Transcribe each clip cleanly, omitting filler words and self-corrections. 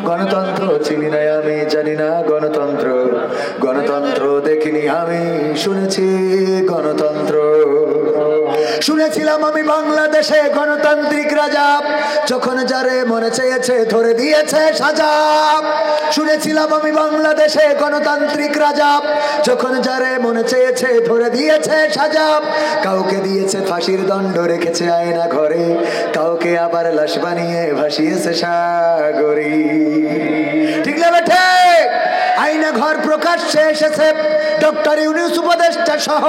গণতন্ত্র চিনি না আমি, জানি না গণতন্ত্র, গণতন্ত্র দেখিনি আমি, শুনেছি গণতন্ত্র। শুনেছিলাম আমি বাংলাদেশে গণতান্ত্রিক রাজা, যখন যারে মনে চেয়েছে ধরে দিয়েছে সাজা। শুনেছিলাম আমি বাংলাদেশে গণতান্ত্রিক রাজা, যখন যারে মনে চেয়েছে ধরে দিয়েছে সাজা। কাউকে দিয়েছে ফাঁসির দণ্ড, রেখেছে আয়না ঘরে, কাউকে আবার লাশ বানিয়ে ভাসিয়েছে সাগরে। ঠিক না বেঠে? আয়না ঘর প্রকাশ্যে এসেছে, ডক্টর ইউনূস উপদেষ্টা সহ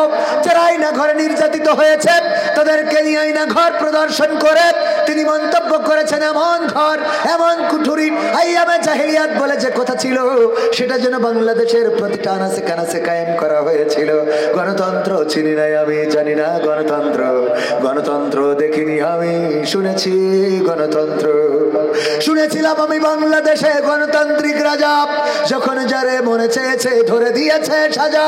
যারা আয়না ঘরে নির্যাতিত হয়েছে তাদেরকে নিয়ে আয়না ঘর প্রদর্শন করে তিনি মন্তব্য করেছেন, এমন ঘর, এমন কুঠুরি আইয়ামে জাহিলিয়াত বলে যে কথা ছিল সেটা যেন বাংলাদেশের প্রতিটা আনাচে কানাচে কায়েম করা হয়েছিল। গণতন্ত্র চিনি নাই আমি, জানি না গণতন্ত্র, গণতন্ত্র দেখিনি আমি, শুনেছি গণতন্ত্র। শুনেছিলাম আমি বাংলাদেশে গণতান্ত্রিক রাজা, যখন যারে মনে চেয়েছে ধরে দিয়েছে সাজা।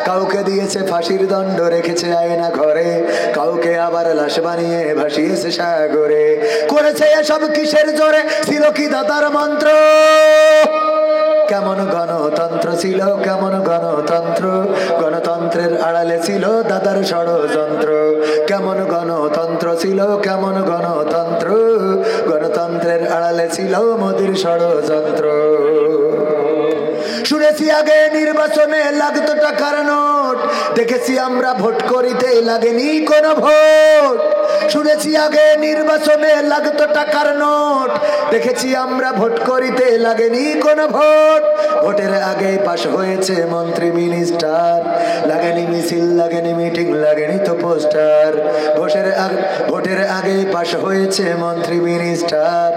কাউকে দিয়েছে ফাঁসির দণ্ড, রেখেছে আয়না ঘরে, কাউকে আবার লাশ বানিয়ে ভাসিয়েছে সাগরে। করেছে এসব কিসের জোরে? ছিল কি দাদার মন্ত্র? কেমন গণতন্ত্র ছিল, কেমন গণতন্ত্র, গণতন্ত্রের আড়ালে ছিল দাদার ষড়যন্ত্র। কেমন গণতন্ত্র ছিল, কেমন গণতন্ত্র, গণতন্ত্রের আড়ালে ছিল মোদির ষড়যন্ত্র। শুনেছি আগে নির্বাচনে লাগতো টাকার নোট, দেখেছি আমরা ভোট করিতে লাগেনি কোনো ভোট। শুনেছি আগে নির্বাচনে লাগতো টাকার নোট, দেখেছি আমরা ভোট করিতে লাগেনি কোনো ভোট। ভোটের আগে পাশ হয়েছে মন্ত্রী মিনিস্টার, লাগেনি মিছিল, লাগেনি মিটিং, লাগেনি তো পোস্টার। ভোটের আগে পাশ হয়েছে মন্ত্রী মিনিস্টার,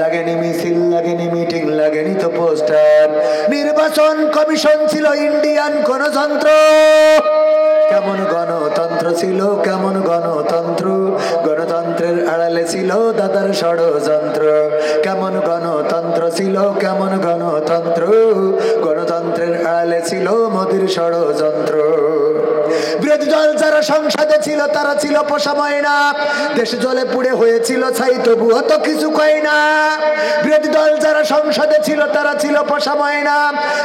লাগেনি মিছিল, লাগেনি মিটিং, লাগেনি তো পোস্টার। নির্বাচন কমিশন ছিল ইন্ডিয়ান কোন যন্ত্র। কেমন গণতন্ত্র ছিল, কেমন গণতন্ত্র, গণতন্ত্রের আড়ালে ছিল দাদার ষড়যন্ত্র। কেমন গণতন্ত্র ছিল, কেমন গণতন্ত্র, গণতন্ত্রের আড়ালে ছিল মোদির ষড়যন্ত্র। বিরোধী দল যারা সংসদে ছিল তারা ছিল পোষা ময়না, দেশ জলে পুড়ে হয়েছিল ছাই তবুও তো কিছু কয় না। বিরোধী দল যারা সংসদে ছিল তারা ছিল পোষা ময়না,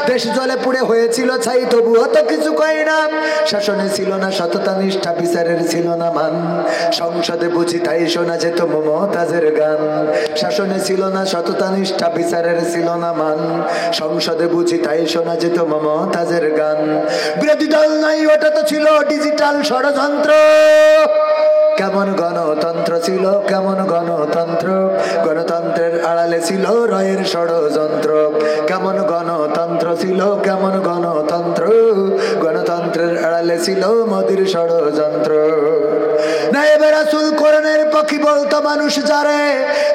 দেশ জলে পুড়ে হয়েছিল ছাই তবুও তো কিছু কয় না। শাসনে ছিল না সততা নিষ্ঠা, বিচারের ছিল না মান, সংসদে বুঝি তাই শোনা যেত মমতাজের গান। শাসনে ছিল না সততা নিষ্ঠা, বিচারের ছিল না মান, সংসদে বুঝি তাই শোনা যেত মমতাজের গান। বিরোধী দল নাই, ওটা তো ছিল ডিজিটাল ষড়যন্ত্র। কেমন গণতন্ত্র ছিল, কেমন গণতন্ত্র, গণতন্ত্রের আড়ালে ছিল রয়ের ষড়যন্ত্র। কেমন গণতন্ত্র ছিল, কেমন গণতন্ত্র, গণতন্ত্রের আড়ালে ছিল মোদির ষড়যন্ত্র। নায়েবে রাসূল কোরআনের পাখি বলতো মানুষ যারে,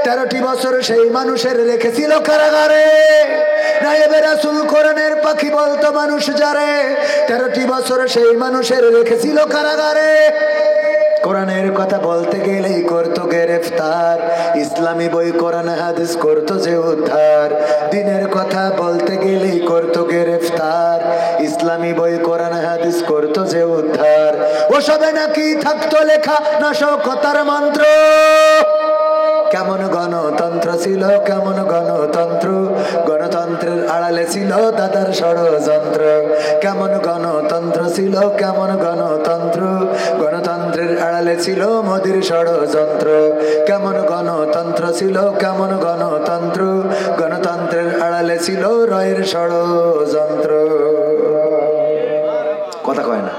13টি বছর সেই মানুষের রেখেছিল কারাগারে। নায়েবে রাসূল কোরআনের পাখি বলতো মানুষ যারে, 13টি বছর সেই মানুষের রেখেছিল কারাগারে। কোরআনের কথা বলতে গেলেই করতো গ্রেফতার, ইসলামী বই কোরআন হাদিস করতো যে উদ্ধার। দিনের কথা বলতে গেলেই করতো গ্রেফতার, ইসলামী বই কোরআন হাদিস করতো যে উদ্ধার। ওসবে নাকি থাকতো লেখা নাশকতার মন্ত্র। কেমন গণতন্ত্র ছিল, কেমন গণতন্ত্র, গণতন্ত্রের আড়ালে ছিল দাদার ষড়যন্ত্র। কেমন গণতন্ত্র ছিল, কেমন গণতন্ত্র, গণতন্ত্রের আড়ালে ছিল মোদির ষড়যন্ত্র। কেমন গণতন্ত্র ছিল, কেমন গণতন্ত্র, গণতন্ত্রের আড়ালে ছিল রয়ের ষড়যন্ত্র। কথা কয় না।